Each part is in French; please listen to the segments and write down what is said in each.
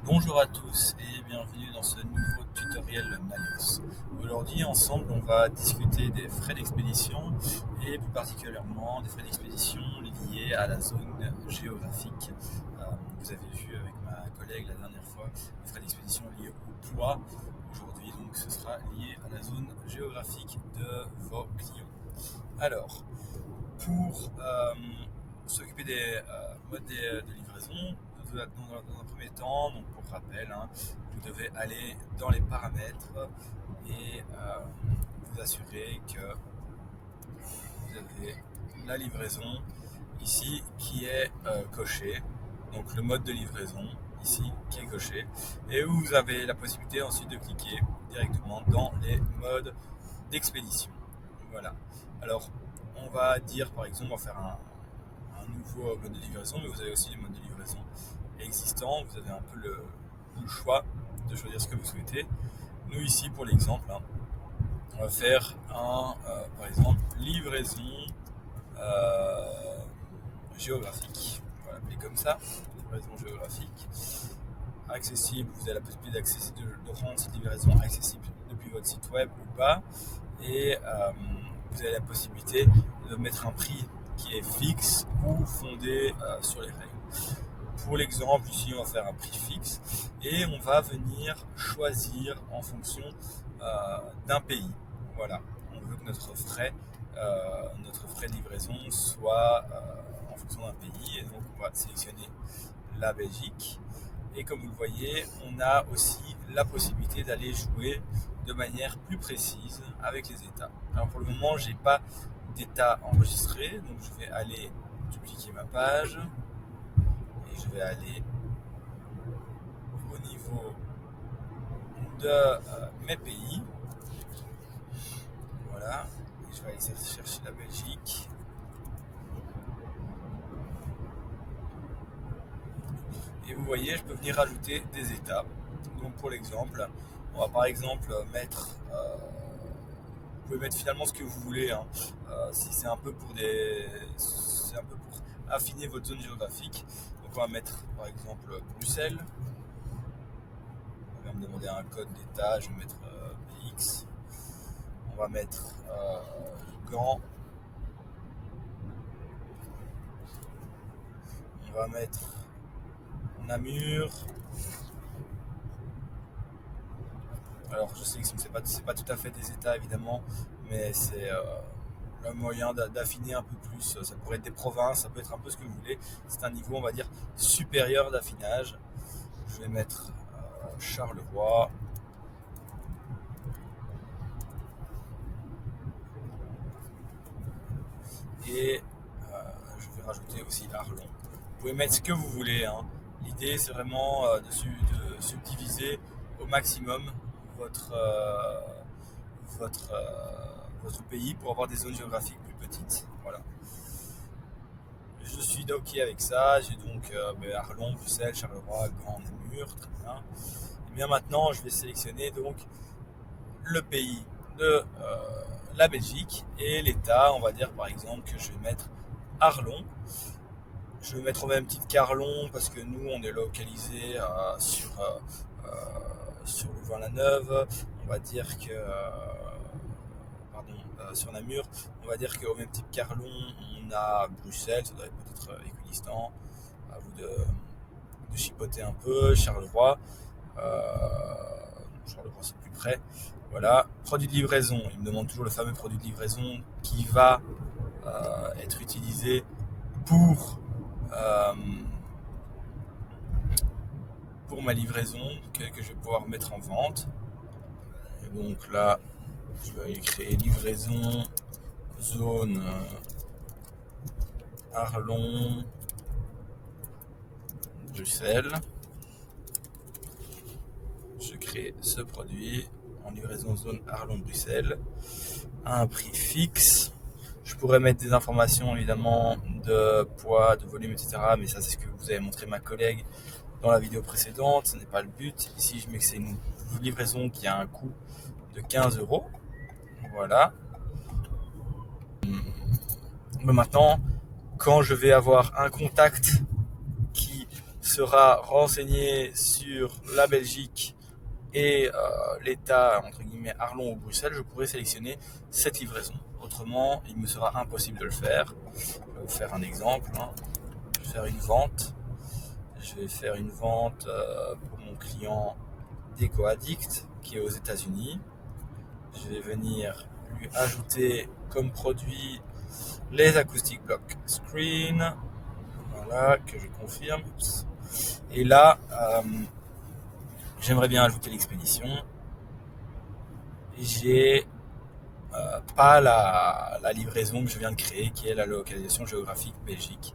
Bonjour à tous et bienvenue dans ce nouveau tutoriel Malus. Aujourd'hui, ensemble, on va discuter des frais d'expédition et plus particulièrement des frais d'expédition liés à la zone géographique. Vous avez vu avec ma collègue la dernière fois les frais d'expédition liés au poids. Aujourd'hui, donc, ce sera lié à la zone géographique de vos clients. Alors, pour s'occuper des modes de livraison, dans un premier temps, donc pour rappel, vous devez aller dans les paramètres et vous assurer que vous avez la livraison ici qui est cochée, donc le mode de livraison ici qui est coché, et vous avez la possibilité ensuite de cliquer directement dans les modes d'expédition. Voilà. Alors, on va dire par exemple, on va faire un nouveau mode de livraison, mais vous avez aussi les modes de livraison existants. Vous avez un peu le choix de choisir ce que vous souhaitez. Nous ici, pour l'exemple, on va faire par exemple, livraison géographique. On va l'appeler comme ça, livraison géographique. Accessible, vous avez la possibilité de rendre cette livraison accessible depuis votre site web ou pas. Et vous avez la possibilité de mettre un prix qui est fixe ou fondé sur les règles. Pour l'exemple, ici, on va faire un prix fixe et on va venir choisir en fonction d'un pays. Voilà, on veut que notre frais de livraison soit en fonction d'un pays, et donc on va sélectionner la Belgique. Et comme vous le voyez, on a aussi la possibilité d'aller jouer de manière plus précise avec les états. Alors pour le moment, j'ai pas d'état enregistré, donc je vais aller dupliquer ma page et je vais aller au niveau de mes pays. Voilà, et je vais aller chercher la Belgique. Et vous voyez, je peux venir rajouter des états. Donc pour l'exemple, on va par exemple mettre vous pouvez mettre finalement ce que vous voulez, si c'est un peu pour affiner votre zone géographique. Donc on va mettre par exemple Bruxelles. On va me demander un code d'état, je vais mettre BX. On va mettre Gand. On va mettre Namur. Alors je sais que c'est pas tout à fait des états évidemment, mais c'est un moyen d'affiner un peu plus. Ça pourrait être des provinces, ça peut être un peu ce que vous voulez. C'est un niveau, on va dire, supérieur d'affinage. Je vais mettre Charleroi. Et je vais rajouter aussi Arlon. Vous pouvez mettre ce que vous voulez. L'idée, c'est vraiment de subdiviser au maximum votre, votre pays pour avoir des zones géographiques plus petites. Voilà. Je suis OK avec ça. J'ai donc Arlon, Bruxelles, Charleroi, Gand, Namur. Très bien. Et bien maintenant, je vais sélectionner donc le pays de la Belgique et l'État. On va dire par exemple que je vais mettre Arlon. Je vais mettre au même titre qu'Arlon parce que nous on est localisé sur Louvain-la-Neuve. On va dire que sur Namur, on va dire qu'au même titre qu'Arlon, on a Bruxelles, ça doit être peut-être équidistant. À vous de chipoter un peu. Charleroi, Charleroi c'est plus près. Voilà, produit de livraison. Il me demande toujours le fameux produit de livraison qui va être utilisé pour ma livraison que je vais pouvoir mettre en vente. Et donc là, je vais aller créer livraison zone Arlon Bruxelles. Je crée ce produit en livraison zone Arlon Bruxelles à un prix fixe. Je pourrais mettre des informations évidemment de poids, de volume, etc. Mais ça, c'est ce que vous avez montré ma collègue dans la vidéo précédente. Ce n'est pas le but. Ici, je mets que c'est une livraison qui a un coût de 15 €. Voilà. Mais maintenant, quand je vais avoir un contact qui sera renseigné sur la Belgique et l'État, entre guillemets, Arlon ou Bruxelles, je pourrai sélectionner cette livraison. Autrement, il me sera impossible de le faire. Je vais vous faire un exemple. Je vais faire une vente. Je vais faire une vente pour mon client DecoAddict qui est aux États-Unis. Je vais venir lui ajouter comme produit les Acoustic Block Screen. Voilà, que je confirme. Et là, j'aimerais bien ajouter l'expédition. J'ai pas la livraison que je viens de créer, qui est la localisation géographique Belgique.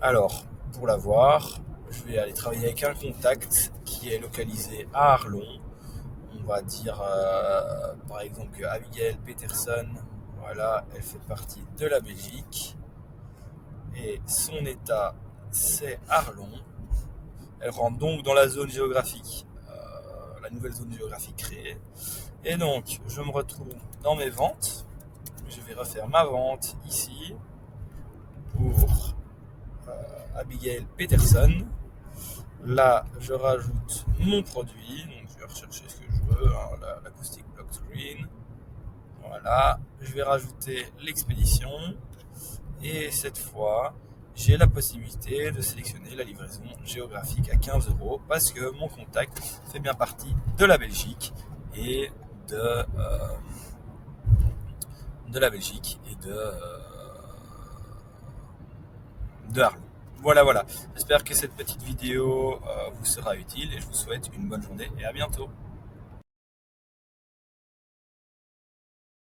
Alors, pour l'avoir, je vais aller travailler avec un contact qui est localisé à Arlon. On va dire, par exemple, que Abigail Peterson, voilà, elle fait partie de la Belgique. Et son état, c'est Arlon. Elle rentre donc dans la zone géographique, la nouvelle zone géographique créée. Et donc, je me retrouve dans mes ventes. Je vais refaire ma vente ici pour Abigail Peterson. Là, je rajoute mon produit. Donc, je vais rechercher ce que je veux, l'Acoustic Block Screen. Voilà. Je vais rajouter l'expédition. Et cette fois, j'ai la possibilité de sélectionner la livraison géographique à 15 € parce que mon contact fait bien partie de la Belgique et de la Belgique et de Arlon. Voilà. J'espère que cette petite vidéo vous sera utile et je vous souhaite une bonne journée et à bientôt.